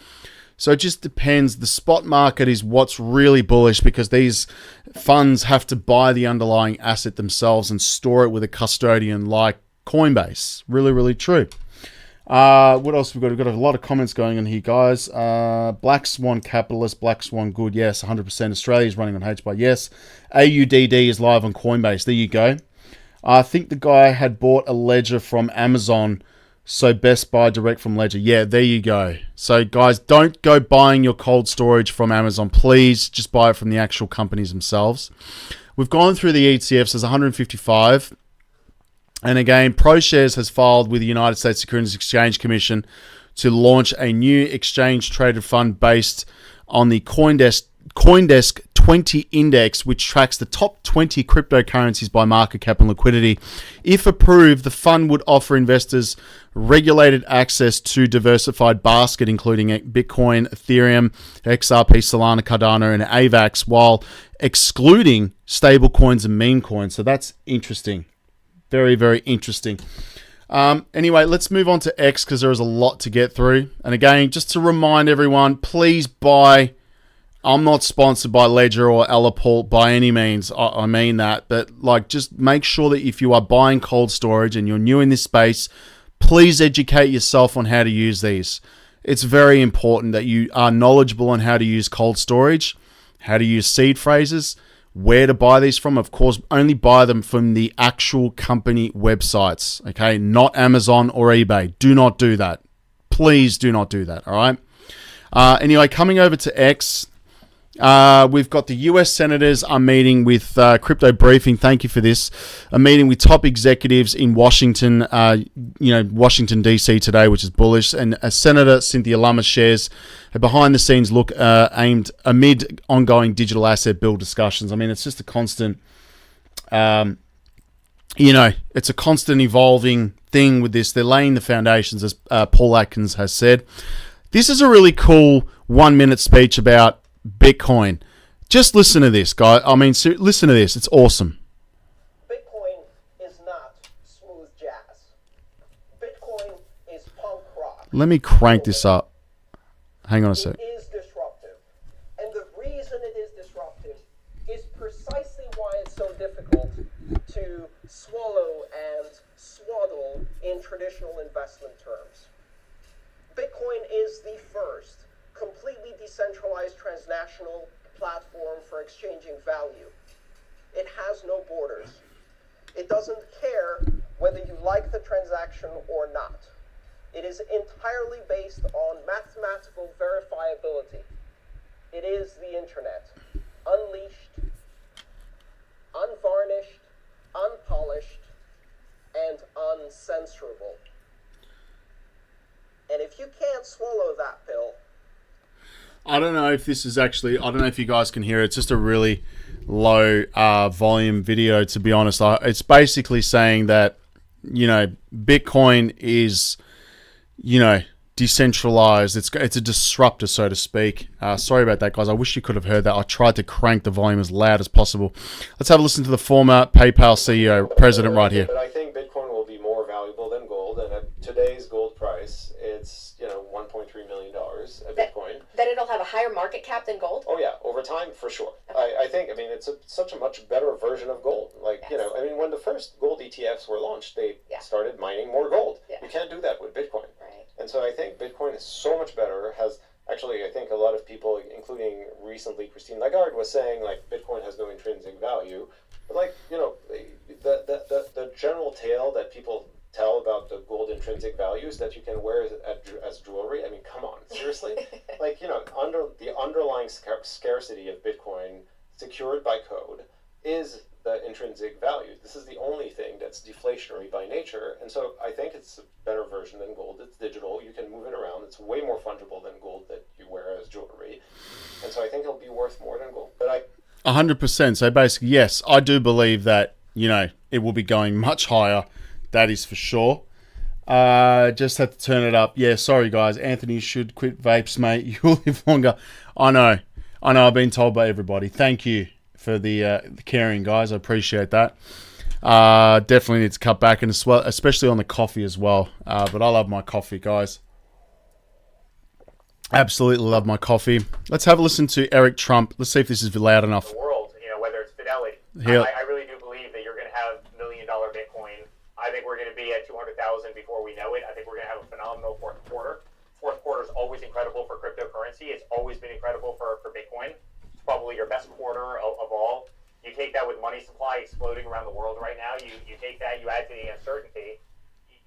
So it just depends. The spot market is what's really bullish because these funds have to buy the underlying asset themselves and store it with a custodian like Coinbase. Really, really true. What else we've got? We've got a lot of comments going on here, guys. Black Swan Capitalist, Black Swan Good, yes, 100%. Australia's running on HBAR, yes. AUDD is live on Coinbase. There you go. I think the guy had bought a ledger from Amazon So best buy direct from Ledger. Yeah, there you go. So guys, don't go buying your cold storage from Amazon. Please just buy it from the actual companies themselves. We've gone through the ETFs. There's 155. And again, ProShares has filed with the United States Securities Exchange Commission to launch a new exchange-traded fund based on the CoinDesk 20 index, which tracks the top 20 cryptocurrencies by market cap and liquidity. If approved, the fund would offer investors regulated access to diversified basket, including Bitcoin, Ethereum, XRP, Solana, Cardano, and AVAX, while excluding stablecoins and meme coins. So that's interesting. Very, very interesting. Anyway, let's move on to X because there is a lot to get through. And again, just to remind everyone, please buy. I'm not sponsored by Ledger or Elaport by any means. I mean that. But like, just make sure that if you are buying cold storage and you're new in this space, please educate yourself on how to use these. It's very important that you are knowledgeable on how to use cold storage, how to use seed phrases, where to buy these from. Of course, only buy them from the actual company websites, okay? Not Amazon or eBay. Do not do that. Please do not do that, all right? Anyway, coming over to X, we've got the US senators are meeting with Crypto Briefing. Thank you for this. A meeting with top executives in Washington, Washington, D.C. today, which is bullish. And Senator Cynthia Lummis shares a behind-the-scenes look aimed amid ongoing digital asset bill discussions. I mean, it's just a constant, it's a constant evolving thing with this. They're laying the foundations, as Paul Atkins has said. This is a really cool 1-minute speech about Bitcoin. Just listen to this, guy. I mean, listen to this. It's awesome. Bitcoin is not smooth jazz. Bitcoin is punk rock. Let me crank this up. Hang on a sec. It is disruptive. And the reason it is disruptive is precisely why it's so difficult to swallow and swaddle in traditional investment terms. Bitcoin is the first completely decentralized transnational platform for exchanging value. It has no borders. It doesn't care whether you like the transaction or not. It is entirely based on mathematical verifiability. It is the internet, unleashed, unvarnished, unpolished, and uncensorable. And if you can't swallow that pill, I don't know if this is actually, I don't know if you guys can hear it. It's just a really low volume video, to be honest. It's basically saying that, Bitcoin is, decentralized. It's a disruptor, so to speak. Sorry about that, guys. I wish you could have heard that. I tried to crank the volume as loud as possible. Let's have a listen to the former PayPal CEO, president right here. But I think Bitcoin will be more valuable than gold. And at today's gold price, it's, $1.3 million a Bitcoin. That it'll have a higher market cap than gold? Oh, yeah. Over time, for sure. Okay. I think, it's such a much better version of gold. Yes. When the first gold ETFs were launched, they Yeah. started mining more gold. Yeah. You can't do that with Bitcoin. Right. And so I think Bitcoin is so much better. I think a lot of people, including recently Christine Lagarde, was saying, Bitcoin has no intrinsic value. But, the general tale that people tell about the gold intrinsic values that you can wear as jewelry. I mean, come on, seriously? Under the underlying scarcity of Bitcoin secured by code is the intrinsic value. This is the only thing that's deflationary by nature. And so I think it's a better version than gold. It's digital. You can move it around. It's way more fungible than gold that you wear as jewelry. And so I think it'll be worth more than gold. But 100%. So basically, yes, I do believe that, it will be going much higher. That is for sure. Just had to turn it up. Yeah, sorry guys. Anthony should quit vapes, mate. You'll live longer. I know. I've been told by everybody. Thank you for the caring, guys. I appreciate that. Definitely need to cut back, and as well, especially on the coffee as well. But I love my coffee, guys. Absolutely love my coffee. Let's have a listen to Eric Trump. Let's see if this is loud enough. The world, whether it's Fidelity. Here. I really do believe that you're going to have $1 million Bitcoin. I think we're going to be at 200,000 before we know it. I think we're going to have a phenomenal fourth quarter. Fourth quarter is always incredible for cryptocurrency. It's always been incredible for Bitcoin. It's probably your best quarter of all. You take that with money supply exploding around the world right now. You take that, you add to the uncertainty.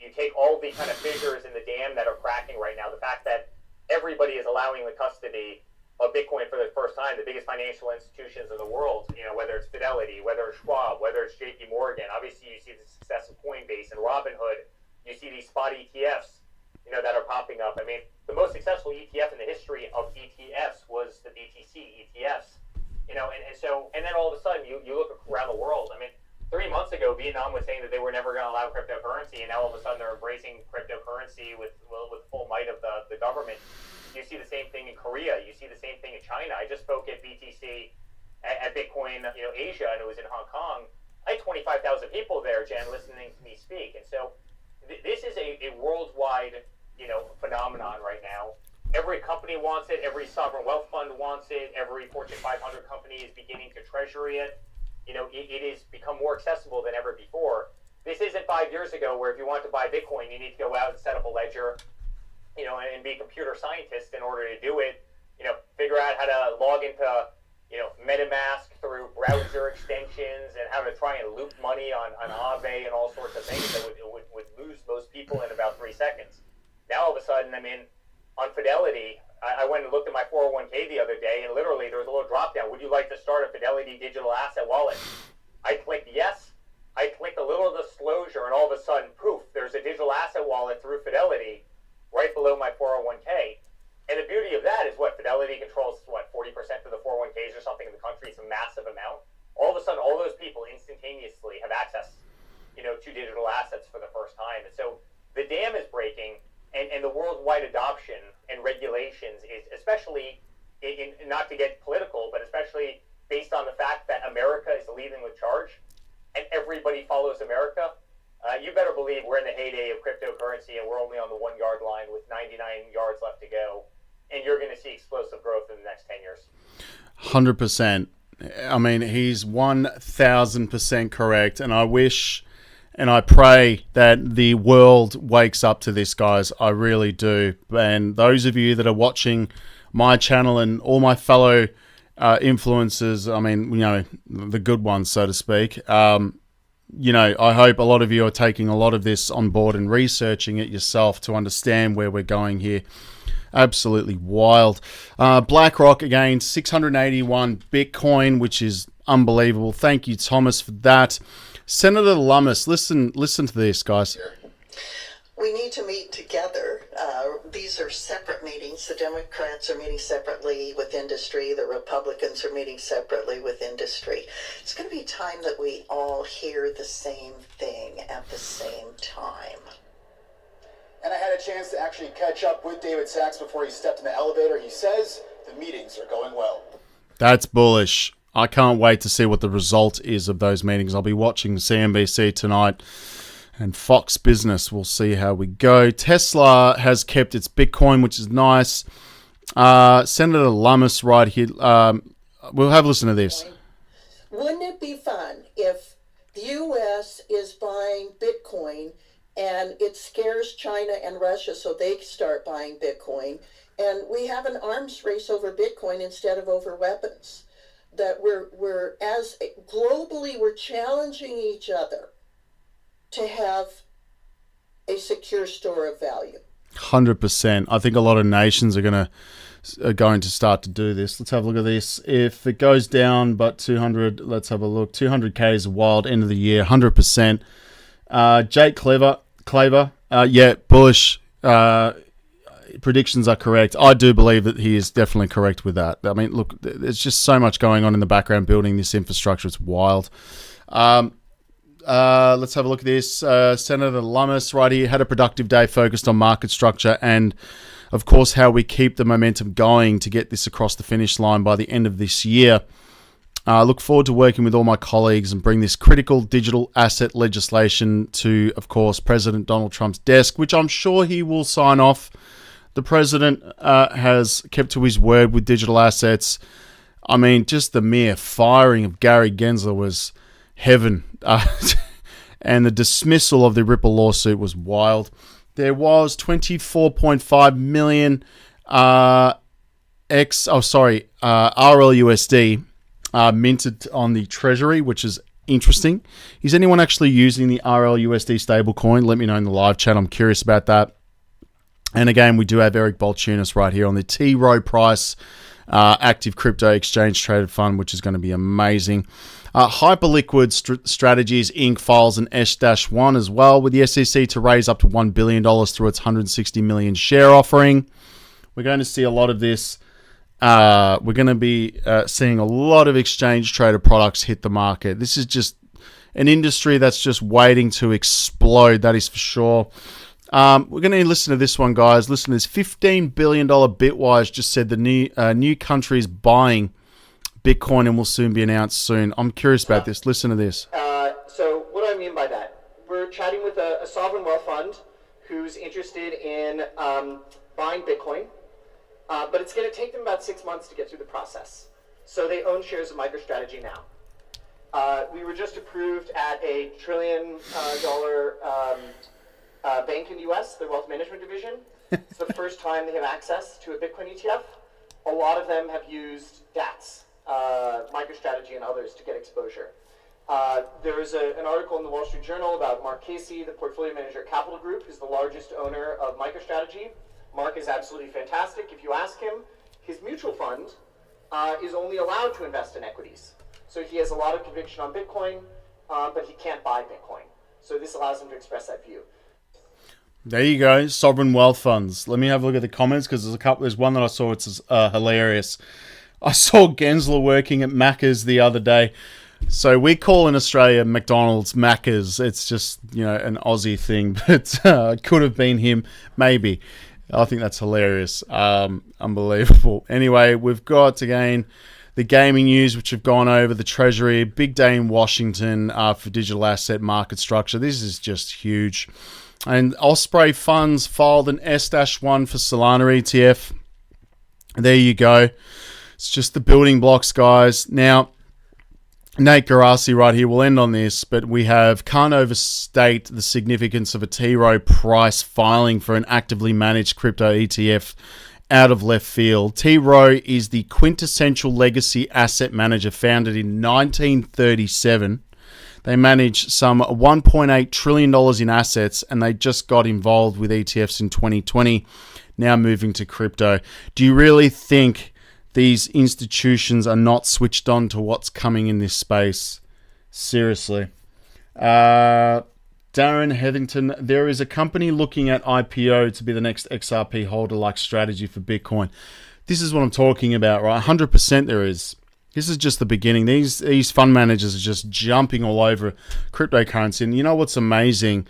you take all the kind of fissures in the dam that are cracking right now, the fact that everybody is allowing the custody of Bitcoin for the first time, the biggest financial institutions in the world, whether it's Fidelity, whether it's Schwab, whether it's JP Morgan. Obviously, you see the success of Coinbase and Robinhood. You see these spot ETFs, that are popping up. I mean, the most successful ETF in the history of ETFs was the BTC ETFs, and then all of a sudden you look around the world. I mean, 3 months ago, Vietnam was saying that they were never going to allow cryptocurrency, and now all of a sudden they're embracing cryptocurrency with full might of the government. You see the same thing in Korea. You see the same thing in China. I just spoke at BTC at Bitcoin, Asia, and it was in Hong Kong. I had 25,000 people there, Jen, listening to me speak, and so this is a worldwide phenomenon right now. Every company wants it. Every sovereign wealth fund wants it. Every Fortune 500 company is beginning to treasury it. It has become more accessible than ever before. This isn't 5 years ago where if you want to buy Bitcoin, you need to go out and set up a ledger, and be a computer scientist in order to do it. Figure out how to log into, MetaMask through browser extensions and how to try and loop money on Aave and all sorts of things that would lose most people in about 3 seconds. Now all of a sudden, on Fidelity, I went and looked at my 401k the other day, and literally there was a little drop down. Would you like to start a Fidelity digital asset wallet? I clicked yes. I clicked a little disclosure, and all of a sudden, poof, there's a digital asset wallet through Fidelity right below my 401k. And the beauty of that is Fidelity controls 40% of the 401ks or something in the country. It's a massive amount. All of a sudden, all those people instantaneously have access, to digital assets for the first time. And so the dam is breaking, and the worldwide adoption and regulations is especially, not to get political, but especially based on the fact that America is leading the charge and everybody follows America. You better believe we're in the heyday of cryptocurrency, and we're only on the 1 yard line with 99 yards left to go. And you're going to see explosive growth in the next 10 years. 100%. I mean, he's 1,000% correct. And I wish and I pray that the world wakes up to this, guys. I really do. And those of you that are watching my channel and all my fellow influencers, the good ones, so to speak, I hope a lot of you are taking a lot of this on board and researching it yourself to understand where we're going here. Absolutely wild. BlackRock, again, 681 Bitcoin, which is unbelievable. Thank you, Thomas, for that. Senator Lummis, listen to this, guys. We need to meet together. These are separate meetings. The Democrats are meeting separately with industry. The Republicans are meeting separately with industry. It's going to be time that we all hear the same thing at the same time. And I had a chance to actually catch up with David Sachs before he stepped in the elevator. He says the meetings are going well. That's bullish. I can't wait to see what the result is of those meetings. I'll be watching CNBC tonight and Fox Business. We'll see how we go. Tesla has kept its Bitcoin, which is nice. Senator Lummis right here. We'll have a listen to this. Wouldn't it be fun if the U.S. is buying Bitcoin and it scares China and Russia so they start buying Bitcoin, and we have an arms race over Bitcoin instead of over weapons? That we're as globally, we're challenging each other to have a secure store of value. 100%. I think a lot of nations are going to start to do this. Let's have a look at this. If it goes down but 200, let's have a look. 200K is a wild end of the year. 100%. Jake Claver, yeah, bullish. Predictions are correct. I do believe that he is definitely correct with that. I mean, look, there's just so much going on in the background building this infrastructure. It's wild. Let's have a look at this. Senator Lummis right here had a productive day focused on market structure and, of course, how we keep the momentum going to get this across the finish line by the end of this year. I look forward to working with all my colleagues and bring this critical digital asset legislation to, of course, President Donald Trump's desk, which I'm sure he will sign off. The president has kept to his word with digital assets. I mean, just the mere firing of Gary Gensler was heaven. And the dismissal of the Ripple lawsuit was wild. There was 24.5 million RLUSD minted on the Treasury, which is interesting. Is anyone actually using the RLUSD stablecoin? Let me know in the live chat. I'm curious about that. And again, we do have Eric Balchunas right here on the Rowe Price Active Crypto Exchange Traded Fund, which is going to be amazing. Hyperliquid Strategies Inc. files an S-1 as well with the SEC to raise up to $1 billion through its 160 million share offering. We're going to see a lot of this. We're going to be seeing a lot of exchange traded products hit the market. This is just an industry that's just waiting to explode, that is for sure. We're going to listen to this one, guys. Listen to this. $15 billion Bitwise just said the new country is buying Bitcoin and will soon be announced soon. I'm curious about this. Listen to this. So what do I mean by that? We're chatting with a sovereign wealth fund who's interested in buying Bitcoin, but it's going to take them about 6 months to get through the process. So they own shares of MicroStrategy now. We were just approved at a $1 trillion bank in the US, the wealth management division. It's the first time they have access to a Bitcoin ETF. A lot of them have used DATs, MicroStrategy and others to get exposure. There's an article in the Wall Street Journal about Mark Casey, the portfolio manager at Capital Group, who's the largest owner of MicroStrategy. Mark is absolutely fantastic. If you ask him, his mutual fund is only allowed to invest in equities. So he has a lot of conviction on Bitcoin, but he can't buy Bitcoin. So this allows him to express that view. There you go, sovereign wealth funds. Let me have a look at the comments because there's one that I saw. It's hilarious. I saw Gensler working at Macca's the other day. So we call in Australia McDonald's Macca's. It's just, an Aussie thing, but it could have been him, maybe. I think that's hilarious. Unbelievable. Anyway, we've got, again, the gaming news, which have gone over the Treasury. Big day in Washington for digital asset market structure. This is just huge. And Osprey Funds filed an S-1 for Solana ETF. There you go. It's just the building blocks, guys. Now, Nate Garasi right here, we'll end on this, but we can't overstate the significance of a T. Rowe Price filing for an actively managed crypto ETF out of left field. T. Rowe is the quintessential legacy asset manager founded in 1937. They manage some $1.8 trillion in assets, and they just got involved with ETFs in 2020, now moving to crypto. Do you really think these institutions are not switched on to what's coming in this space? Seriously. Darren Hetherington, there is a company looking at IPO to be the next XRP holder-like strategy for Bitcoin. This is what I'm talking about, right? 100% there is. This is just the beginning. These fund managers are just jumping all over cryptocurrency. And you know what's amazing?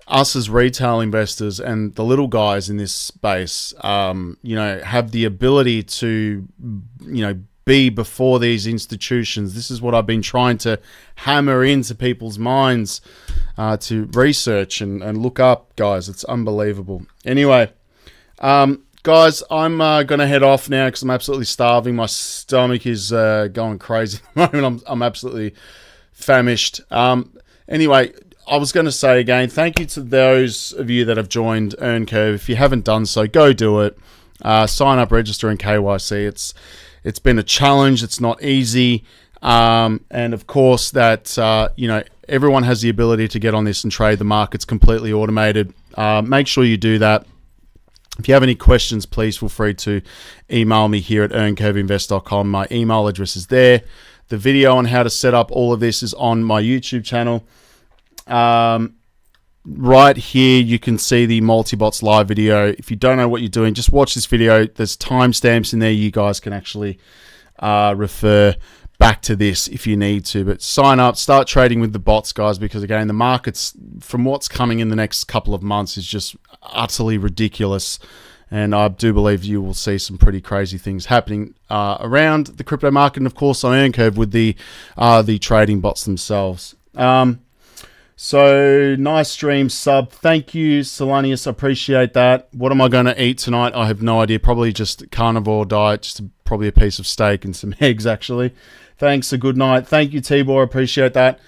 Us as retail investors and the little guys in this space, have the ability to, be before these institutions. This is what I've been trying to hammer into people's minds to research and look up, guys. It's unbelievable. Anyway, guys, I'm going to head off now because I'm absolutely starving. My stomach is going crazy at the moment. I'm absolutely famished. Anyway, I was going to say again, thank you to those of you that have joined EarnCurve. If you haven't done so, go do it. Sign up, register, and KYC. It's been a challenge. It's not easy. And of course that, everyone has the ability to get on this and trade. The market's completely automated. Make sure you do that. If you have any questions, please feel free to email me here at earncurveinvest.com. My email address is there. The video on how to set up all of this is on my YouTube channel. Right here, you can see the Multibots live video. If you don't know what you're doing, just watch this video. There's timestamps in there. You guys can actually refer back to this if you need to. But sign up, start trading with the bots, guys, because again, the markets, from what's coming in the next couple of months, is just utterly ridiculous. And I do believe you will see some pretty crazy things happening around the crypto market, and of course on EarnCurve with the trading bots themselves. So nice stream sub. Thank you, Solanius. I appreciate that. What am I going to eat tonight? I have no idea. Probably just carnivore diet, just probably a piece of steak and some eggs, actually. Thanks. A good night. Thank you, Tibor. I appreciate that.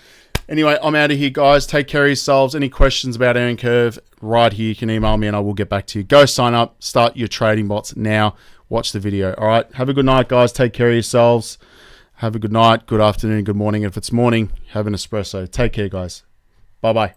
Anyway, I'm out of here, guys. Take care of yourselves. Any questions about EarnCurve, right here, you can email me and I will get back to you. Go sign up. Start your trading bots now. Watch the video. All right. Have a good night, guys. Take care of yourselves. Have a good night, good afternoon, good morning. If it's morning, have an espresso. Take care, guys. Bye-bye.